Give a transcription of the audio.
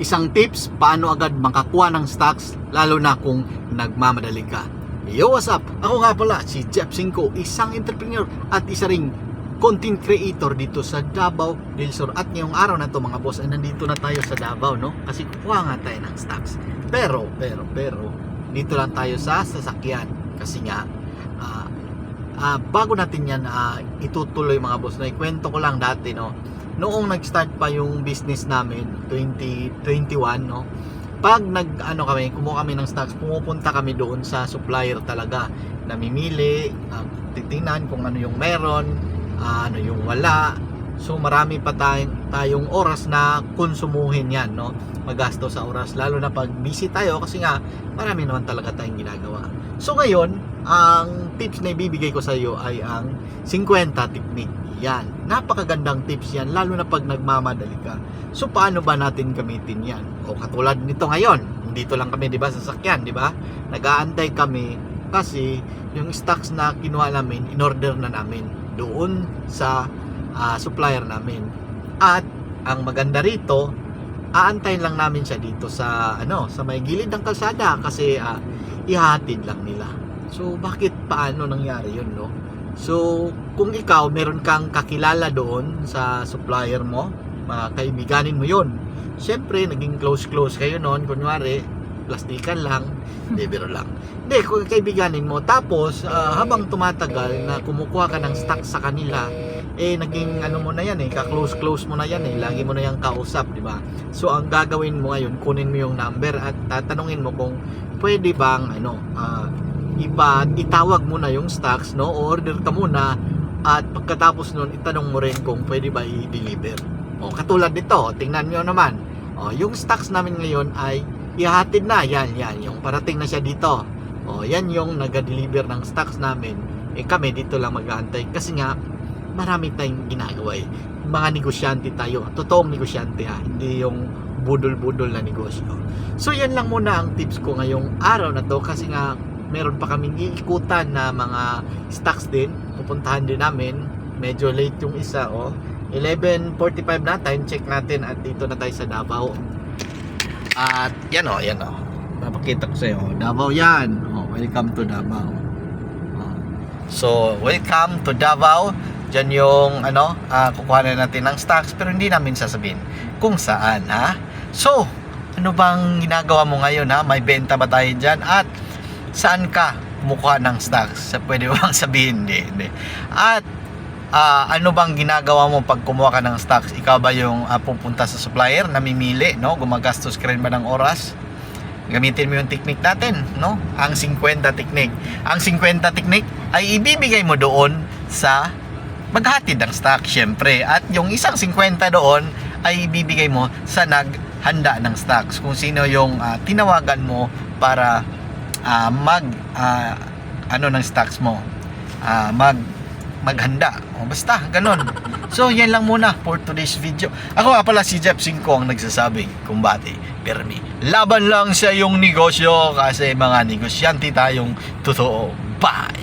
isang tips paano agad makakuha ng stocks lalo na kung nagmamadali ka. Yo, what's up? Ako nga pala si Jeff Cinco, isang entrepreneur at isa ring content creator dito sa Davao del Sur. At ngayong araw na to mga boss ay nandito na tayo sa Davao, no? Kasi kukuha nga tayo ng stocks. Pero dito lang tayo sa sasakyan kasi nga bago natin yan itutuloy mga boss, na ikwento ko lang dati, no, noong nag-start pa yung business namin 2021, no, pag kumuha kami ng stocks, pumupunta kami doon sa supplier talaga, namimili, titingnan kung ano yung meron, ano yung wala. So marami pa tayong oras na konsumuhin yan, no, magasto sa oras, lalo na pag busy tayo kasi nga marami naman talaga tayong ginagawa. So ngayon, ang tips na ibibigay ko sa iyo ay ang 50 technique. Yan, napakagandang tips yan, lalo na pag nagmamadali ka. So paano ba natin gamitin yan? O katulad nito ngayon, dito lang kami, 'di ba, sa sasakyan, 'di ba? Nag-aantay kami kasi yung stocks na kinuha namin, in-order na namin doon sa supplier namin. At ang maganda rito, aantayin lang namin siya dito sa sa may gilid ng kalsada kasi ihahatid lang nila. So paano nangyari yun, no? So kung ikaw meron kang kakilala doon sa supplier mo, kaibiganin mo yun, syempre naging close kayo noon, kunwari plastikan lang, biro lang, hindi, kung kaibiganin mo, tapos habang tumatagal na kumukuha ka ng stock sa kanila, naging mo na yan, ka-close mo na yan, lagi mo na yung kausap, di ba? So ang gagawin mo ngayon, kunin mo yung number at tatanungin mo kung pwede bang itawag mo na yung stocks, no, order ka muna, at pagkatapos nun itanong mo rin kung pwede ba i-deliver. Katulad nito, tingnan nyo naman, yung stocks namin ngayon ay ihahatid na, yan, yung parating na siya dito. Yan yung nag-deliver ng stocks namin. Kami dito lang mag-aantay kasi nga marami tayong ginagawa, mga negosyante tayo, totoong negosyante, hindi yung budol-budol na negosyo. So yan lang muna ang tips ko ngayong araw na to, kasi nga meron pa kaming iikutan na mga stocks din, pupuntahan din namin. Medyo late yung isa, 11:45 na, time check natin, at dito na tayo sa Davao. At yan papakita ko sa iyo, Davao yan. Welcome to Davao. So welcome to Davao. Diyan yung kukuha na natin ng stocks, pero hindi namin sasabihin kung saan, So ano bang ginagawa mo ngayon, may benta ba tayo dyan, at saan ka kumukuha ng stocks? Pwede bang sabihin? Hindi. At ano bang ginagawa mo pag kumuha ka ng stocks? Ikaw ba yung pupunta sa supplier, namimili, no? Gumagastos ka rin ba ng oras? Gamitin mo yung technique natin, no? Ang 50 technique. Ang 50 technique ay ibibigay mo doon sa maghatid ng stock, syempre. At yung isang 50 doon ay ibibigay mo sa naghanda ng stocks. Kung sino yung tinawagan mo para ng stocks mo, maghanda, basta ganun. So yan lang muna for today's video. Ako nga pala si Jeff Cinco, ang nagsasabing kumbati permi, laban lang sa iyong negosyo, kasi mga negosyante tayong totoo. Bye.